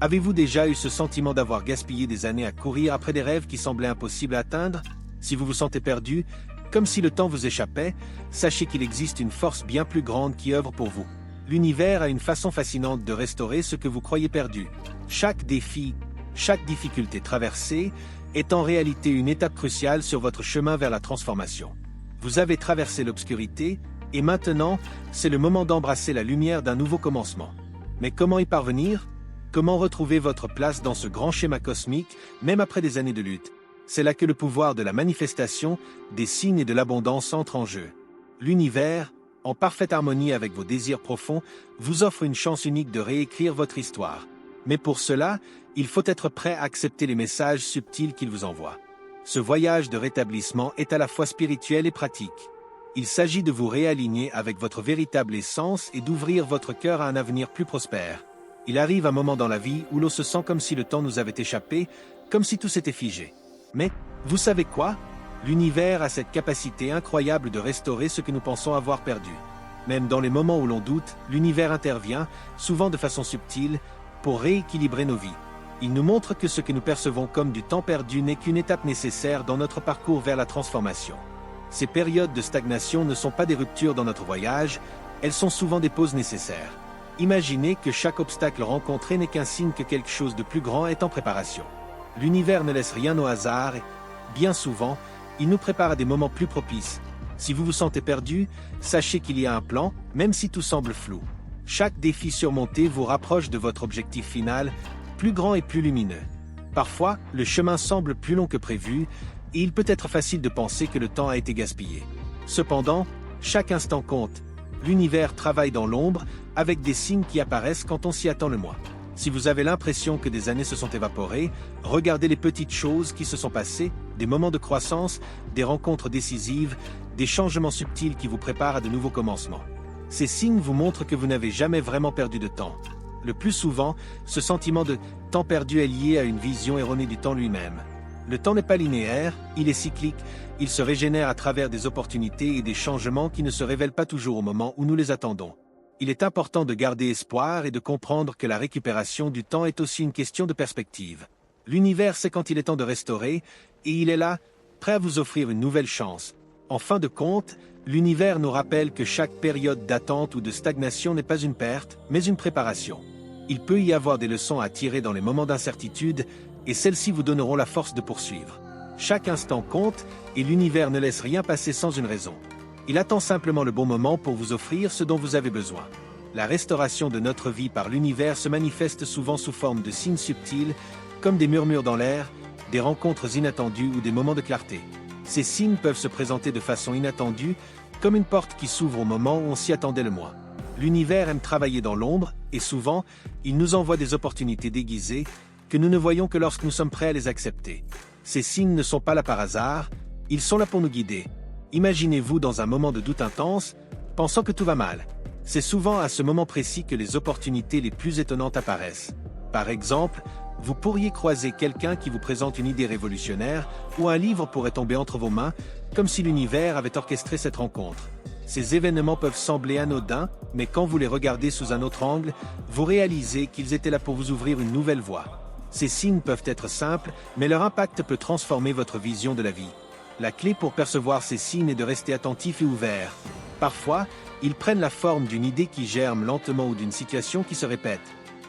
Avez-vous déjà eu ce sentiment d'avoir gaspillé des années à courir après des rêves qui semblaient impossibles à atteindre? Si vous vous sentez perdu, comme si le temps vous échappait, sachez qu'il existe une force bien plus grande qui œuvre pour vous. L'univers a une façon fascinante de restaurer ce que vous croyez perdu. Chaque défi, chaque difficulté traversée est en réalité une étape cruciale sur votre chemin vers la transformation. Vous avez traversé l'obscurité, et maintenant, c'est le moment d'embrasser la lumière d'un nouveau commencement. Mais comment y parvenir? Comment retrouver votre place dans ce grand schéma cosmique, même après des années de lutte? C'est là que le pouvoir de la manifestation, des signes et de l'abondance entre en jeu. L'univers, en parfaite harmonie avec vos désirs profonds, vous offre une chance unique de réécrire votre histoire. Mais pour cela, il faut être prêt à accepter les messages subtils qu'il vous envoie. Ce voyage de rétablissement est à la fois spirituel et pratique. Il s'agit de vous réaligner avec votre véritable essence et d'ouvrir votre cœur à un avenir plus prospère. Il arrive un moment dans la vie où l'on se sent comme si le temps nous avait échappé, comme si tout s'était figé. Mais, vous savez quoi? L'univers a cette capacité incroyable de restaurer ce que nous pensons avoir perdu. Même dans les moments où l'on doute, l'univers intervient, souvent de façon subtile, pour rééquilibrer nos vies. Il nous montre que ce que nous percevons comme du temps perdu n'est qu'une étape nécessaire dans notre parcours vers la transformation. Ces périodes de stagnation ne sont pas des ruptures dans notre voyage, elles sont souvent des pauses nécessaires. Imaginez que chaque obstacle rencontré n'est qu'un signe que quelque chose de plus grand est en préparation. L'univers ne laisse rien au hasard et, bien souvent, il nous prépare à des moments plus propices. Si vous vous sentez perdu, sachez qu'il y a un plan, même si tout semble flou. Chaque défi surmonté vous rapproche de votre objectif final, plus grand et plus lumineux. Parfois, le chemin semble plus long que prévu, et il peut être facile de penser que le temps a été gaspillé. Cependant, chaque instant compte. L'univers travaille dans l'ombre, avec des signes qui apparaissent quand on s'y attend le moins. Si vous avez l'impression que des années se sont évaporées, regardez les petites choses qui se sont passées, des moments de croissance, des rencontres décisives, des changements subtils qui vous préparent à de nouveaux commencements. Ces signes vous montrent que vous n'avez jamais vraiment perdu de temps. Le plus souvent, ce sentiment de temps perdu est lié à une vision erronée du temps lui-même. Le temps n'est pas linéaire, il est cyclique, il se régénère à travers des opportunités et des changements qui ne se révèlent pas toujours au moment où nous les attendons. Il est important de garder espoir et de comprendre que la récupération du temps est aussi une question de perspective. L'univers sait quand il est temps de restaurer, et il est là, prêt à vous offrir une nouvelle chance. En fin de compte, l'univers nous rappelle que chaque période d'attente ou de stagnation n'est pas une perte, mais une préparation. Il peut y avoir des leçons à tirer dans les moments d'incertitude, et celles-ci vous donneront la force de poursuivre. Chaque instant compte, et l'univers ne laisse rien passer sans une raison. Il attend simplement le bon moment pour vous offrir ce dont vous avez besoin. La restauration de notre vie par l'univers se manifeste souvent sous forme de signes subtils, comme des murmures dans l'air, des rencontres inattendues ou des moments de clarté. Ces signes peuvent se présenter de façon inattendue, comme une porte qui s'ouvre au moment où on s'y attendait le moins. L'univers aime travailler dans l'ombre, et souvent, il nous envoie des opportunités déguisées, que nous ne voyons que lorsque nous sommes prêts à les accepter. Ces signes ne sont pas là par hasard, ils sont là pour nous guider. Imaginez-vous dans un moment de doute intense, pensant que tout va mal. C'est souvent à ce moment précis que les opportunités les plus étonnantes apparaissent. Par exemple, vous pourriez croiser quelqu'un qui vous présente une idée révolutionnaire, ou un livre pourrait tomber entre vos mains, comme si l'univers avait orchestré cette rencontre. Ces événements peuvent sembler anodins, mais quand vous les regardez sous un autre angle, vous réalisez qu'ils étaient là pour vous ouvrir une nouvelle voie. Ces signes peuvent être simples, mais leur impact peut transformer votre vision de la vie. La clé pour percevoir ces signes est de rester attentif et ouvert. Parfois, ils prennent la forme d'une idée qui germe lentement ou d'une situation qui se répète.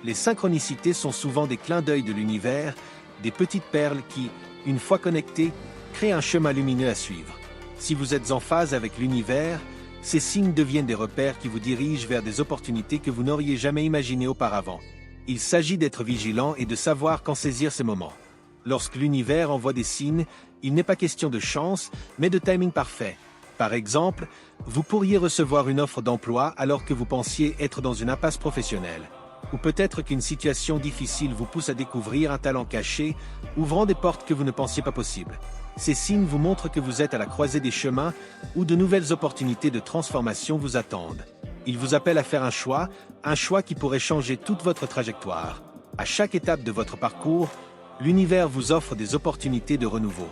Les synchronicités sont souvent des clins d'œil de l'univers, des petites perles qui, une fois connectées, créent un chemin lumineux à suivre. Si vous êtes en phase avec l'univers, ces signes deviennent des repères qui vous dirigent vers des opportunités que vous n'auriez jamais imaginées auparavant. Il s'agit d'être vigilant et de savoir quand saisir ces moments. Lorsque l'univers envoie des signes, il n'est pas question de chance, mais de timing parfait. Par exemple, vous pourriez recevoir une offre d'emploi alors que vous pensiez être dans une impasse professionnelle. Ou peut-être qu'une situation difficile vous pousse à découvrir un talent caché, ouvrant des portes que vous ne pensiez pas possibles. Ces signes vous montrent que vous êtes à la croisée des chemins, où de nouvelles opportunités de transformation vous attendent. Ils vous appellent à faire un choix qui pourrait changer toute votre trajectoire. À chaque étape de votre parcours, l'univers vous offre des opportunités de renouveau.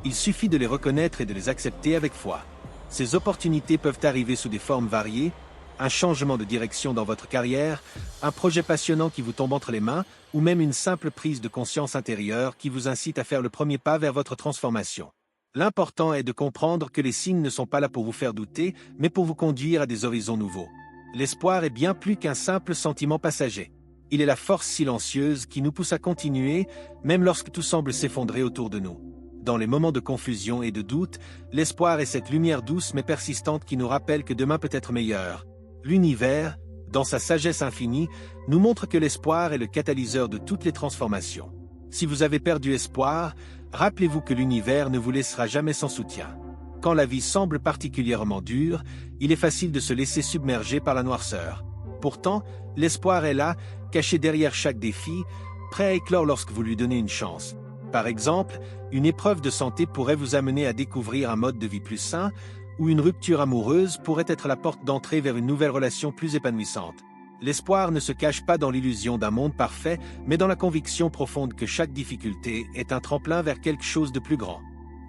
Il suffit de les reconnaître et de les accepter avec foi. Ces opportunités peuvent arriver sous des formes variées, Un changement de direction dans votre carrière, un projet passionnant qui vous tombe entre les mains, ou même une simple prise de conscience intérieure qui vous incite à faire le premier pas vers votre transformation. L'important est de comprendre que les signes ne sont pas là pour vous faire douter, mais pour vous conduire à des horizons nouveaux. L'espoir est bien plus qu'un simple sentiment passager. Il est la force silencieuse qui nous pousse à continuer, même lorsque tout semble s'effondrer autour de nous. Dans les moments de confusion et de doute, l'espoir est cette lumière douce mais persistante qui nous rappelle que demain peut être meilleur. L'univers, dans sa sagesse infinie, nous montre que l'espoir est le catalyseur de toutes les transformations. Si vous avez perdu espoir, rappelez-vous que l'univers ne vous laissera jamais sans soutien. Quand la vie semble particulièrement dure, il est facile de se laisser submerger par la noirceur. Pourtant, l'espoir est là, caché derrière chaque défi, prêt à éclore lorsque vous lui donnez une chance. Par exemple, une épreuve de santé pourrait vous amener à découvrir un mode de vie plus sain, ou une rupture amoureuse pourrait être la porte d'entrée vers une nouvelle relation plus épanouissante. L'espoir ne se cache pas dans l'illusion d'un monde parfait, mais dans la conviction profonde que chaque difficulté est un tremplin vers quelque chose de plus grand.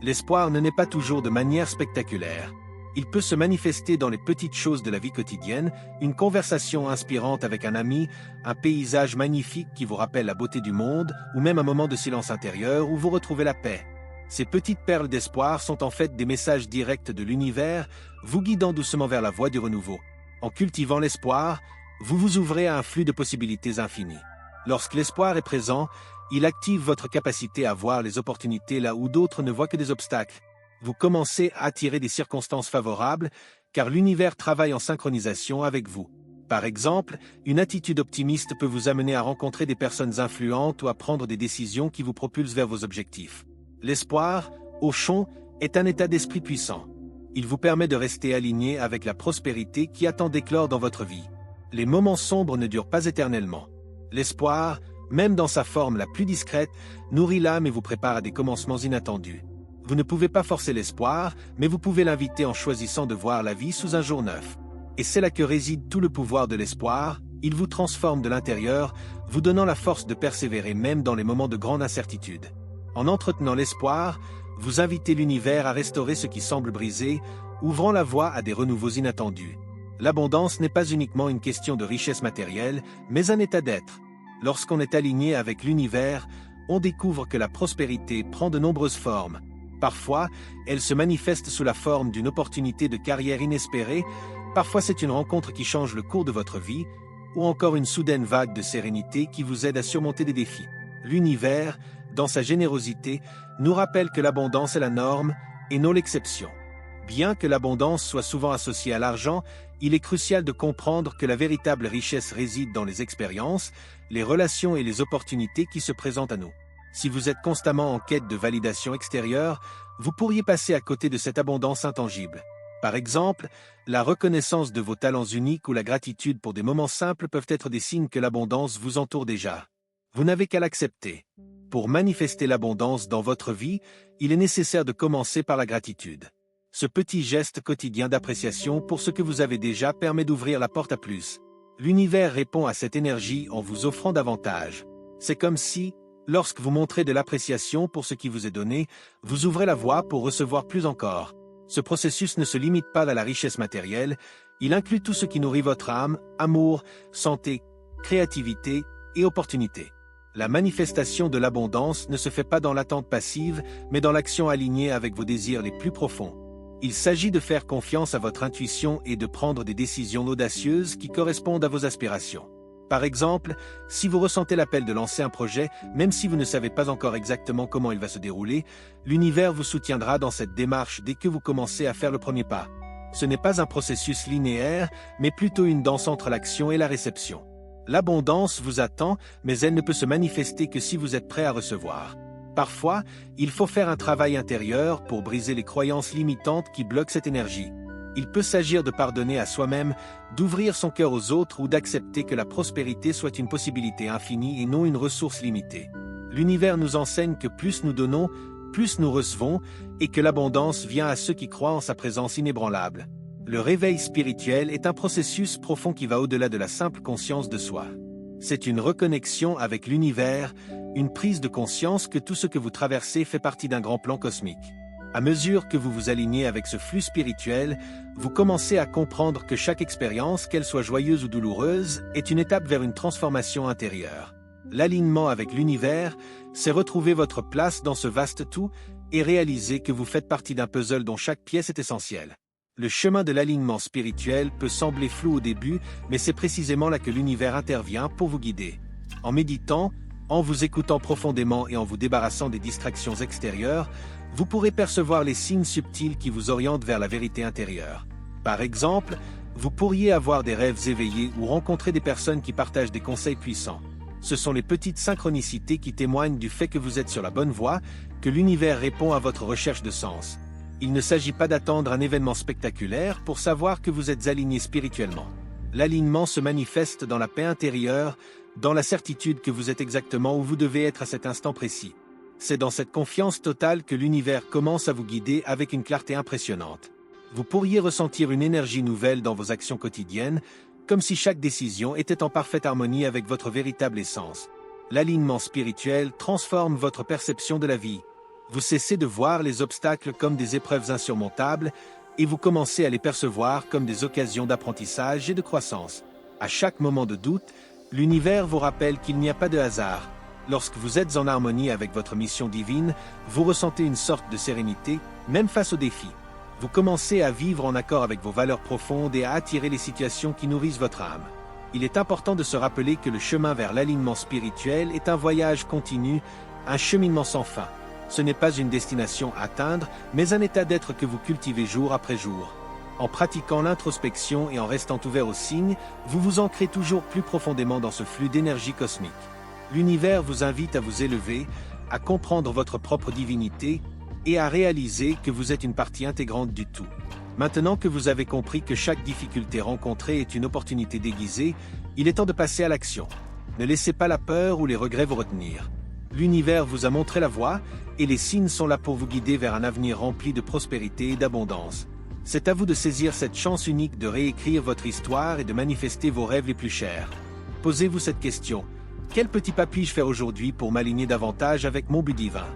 L'espoir ne naît pas toujours de manière spectaculaire. Il peut se manifester dans les petites choses de la vie quotidienne, une conversation inspirante avec un ami, un paysage magnifique qui vous rappelle la beauté du monde, ou même un moment de silence intérieur où vous retrouvez la paix. Ces petites perles d'espoir sont en fait des messages directs de l'univers, vous guidant doucement vers la voie du renouveau. En cultivant l'espoir, vous vous ouvrez à un flux de possibilités infinies. Lorsque l'espoir est présent, il active votre capacité à voir les opportunités là où d'autres ne voient que des obstacles. Vous commencez à attirer des circonstances favorables, car l'univers travaille en synchronisation avec vous. Par exemple, une attitude optimiste peut vous amener à rencontrer des personnes influentes ou à prendre des décisions qui vous propulsent vers vos objectifs. L'espoir, au fond, est un état d'esprit puissant. Il vous permet de rester aligné avec la prospérité qui attend d'éclore dans votre vie. Les moments sombres ne durent pas éternellement. L'espoir, même dans sa forme la plus discrète, nourrit l'âme et vous prépare à des commencements inattendus. Vous ne pouvez pas forcer l'espoir, mais vous pouvez l'inviter en choisissant de voir la vie sous un jour neuf. Et c'est là que réside tout le pouvoir de l'espoir, il vous transforme de l'intérieur, vous donnant la force de persévérer même dans les moments de grande incertitude. En entretenant l'espoir, vous invitez l'univers à restaurer ce qui semble brisé, ouvrant la voie à des renouveaux inattendus. L'abondance n'est pas uniquement une question de richesse matérielle, mais un état d'être. Lorsqu'on est aligné avec l'univers, on découvre que la prospérité prend de nombreuses formes. Parfois, elle se manifeste sous la forme d'une opportunité de carrière inespérée, parfois c'est une rencontre qui change le cours de votre vie, ou encore une soudaine vague de sérénité qui vous aide à surmonter des défis. L'univers, dans sa générosité, nous rappelle que l'abondance est la norme, et non l'exception. Bien que l'abondance soit souvent associée à l'argent, il est crucial de comprendre que la véritable richesse réside dans les expériences, les relations et les opportunités qui se présentent à nous. Si vous êtes constamment en quête de validation extérieure, vous pourriez passer à côté de cette abondance intangible. Par exemple, la reconnaissance de vos talents uniques ou la gratitude pour des moments simples peuvent être des signes que l'abondance vous entoure déjà. Vous n'avez qu'à l'accepter. Pour manifester l'abondance dans votre vie, il est nécessaire de commencer par la gratitude. Ce petit geste quotidien d'appréciation pour ce que vous avez déjà permet d'ouvrir la porte à plus. L'univers répond à cette énergie en vous offrant davantage. C'est comme si, lorsque vous montrez de l'appréciation pour ce qui vous est donné, vous ouvrez la voie pour recevoir plus encore. Ce processus ne se limite pas à la richesse matérielle, il inclut tout ce qui nourrit votre âme, amour, santé, créativité et opportunité. La manifestation de l'abondance ne se fait pas dans l'attente passive, mais dans l'action alignée avec vos désirs les plus profonds. Il s'agit de faire confiance à votre intuition et de prendre des décisions audacieuses qui correspondent à vos aspirations. Par exemple, si vous ressentez l'appel de lancer un projet, même si vous ne savez pas encore exactement comment il va se dérouler, l'univers vous soutiendra dans cette démarche dès que vous commencez à faire le premier pas. Ce n'est pas un processus linéaire, mais plutôt une danse entre l'action et la réception. L'abondance vous attend, mais elle ne peut se manifester que si vous êtes prêt à recevoir. Parfois, il faut faire un travail intérieur pour briser les croyances limitantes qui bloquent cette énergie. Il peut s'agir de pardonner à soi-même, d'ouvrir son cœur aux autres ou d'accepter que la prospérité soit une possibilité infinie et non une ressource limitée. L'univers nous enseigne que plus nous donnons, plus nous recevons, et que l'abondance vient à ceux qui croient en sa présence inébranlable. Le réveil spirituel est un processus profond qui va au-delà de la simple conscience de soi. C'est une reconnexion avec l'univers, une prise de conscience que tout ce que vous traversez fait partie d'un grand plan cosmique. À mesure que vous vous alignez avec ce flux spirituel, vous commencez à comprendre que chaque expérience, qu'elle soit joyeuse ou douloureuse, est une étape vers une transformation intérieure. L'alignement avec l'univers, c'est retrouver votre place dans ce vaste tout et réaliser que vous faites partie d'un puzzle dont chaque pièce est essentielle. Le chemin de l'alignement spirituel peut sembler flou au début, mais c'est précisément là que l'univers intervient pour vous guider. En méditant, en vous écoutant profondément et en vous débarrassant des distractions extérieures, vous pourrez percevoir les signes subtils qui vous orientent vers la vérité intérieure. Par exemple, vous pourriez avoir des rêves éveillés ou rencontrer des personnes qui partagent des conseils puissants. Ce sont les petites synchronicités qui témoignent du fait que vous êtes sur la bonne voie, que l'univers répond à votre recherche de sens. Il ne s'agit pas d'attendre un événement spectaculaire pour savoir que vous êtes aligné spirituellement. L'alignement se manifeste dans la paix intérieure, dans la certitude que vous êtes exactement où vous devez être à cet instant précis. C'est dans cette confiance totale que l'univers commence à vous guider avec une clarté impressionnante. Vous pourriez ressentir une énergie nouvelle dans vos actions quotidiennes, comme si chaque décision était en parfaite harmonie avec votre véritable essence. L'alignement spirituel transforme votre perception de la vie. Vous cessez de voir les obstacles comme des épreuves insurmontables et vous commencez à les percevoir comme des occasions d'apprentissage et de croissance. À chaque moment de doute, l'univers vous rappelle qu'il n'y a pas de hasard. Lorsque vous êtes en harmonie avec votre mission divine, vous ressentez une sorte de sérénité, même face aux défis. Vous commencez à vivre en accord avec vos valeurs profondes et à attirer les situations qui nourrissent votre âme. Il est important de se rappeler que le chemin vers l'alignement spirituel est un voyage continu, un cheminement sans fin. Ce n'est pas une destination à atteindre, mais un état d'être que vous cultivez jour après jour. En pratiquant l'introspection et en restant ouvert aux signes, vous vous ancrez toujours plus profondément dans ce flux d'énergie cosmique. L'univers vous invite à vous élever, à comprendre votre propre divinité et à réaliser que vous êtes une partie intégrante du tout. Maintenant que vous avez compris que chaque difficulté rencontrée est une opportunité déguisée, il est temps de passer à l'action. Ne laissez pas la peur ou les regrets vous retenir. L'univers vous a montré la voie et les signes sont là pour vous guider vers un avenir rempli de prospérité et d'abondance. C'est à vous de saisir cette chance unique de réécrire votre histoire et de manifester vos rêves les plus chers. Posez-vous cette question. Quel petit pas puis-je faire aujourd'hui pour m'aligner davantage avec mon but divin?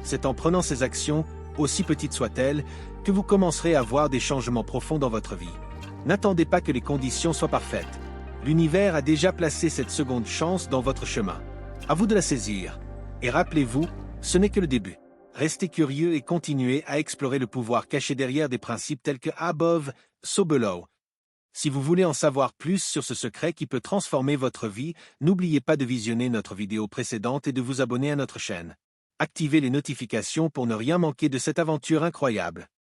C'est en prenant ces actions, aussi petites soient-elles, que vous commencerez à voir des changements profonds dans votre vie. N'attendez pas que les conditions soient parfaites. L'univers a déjà placé cette seconde chance dans votre chemin. À vous de la saisir. Et rappelez-vous, ce n'est que le début. Restez curieux et continuez à explorer le pouvoir caché derrière des principes tels que above, so below. Si vous voulez en savoir plus sur ce secret qui peut transformer votre vie, n'oubliez pas de visionner notre vidéo précédente et de vous abonner à notre chaîne. Activez les notifications pour ne rien manquer de cette aventure incroyable.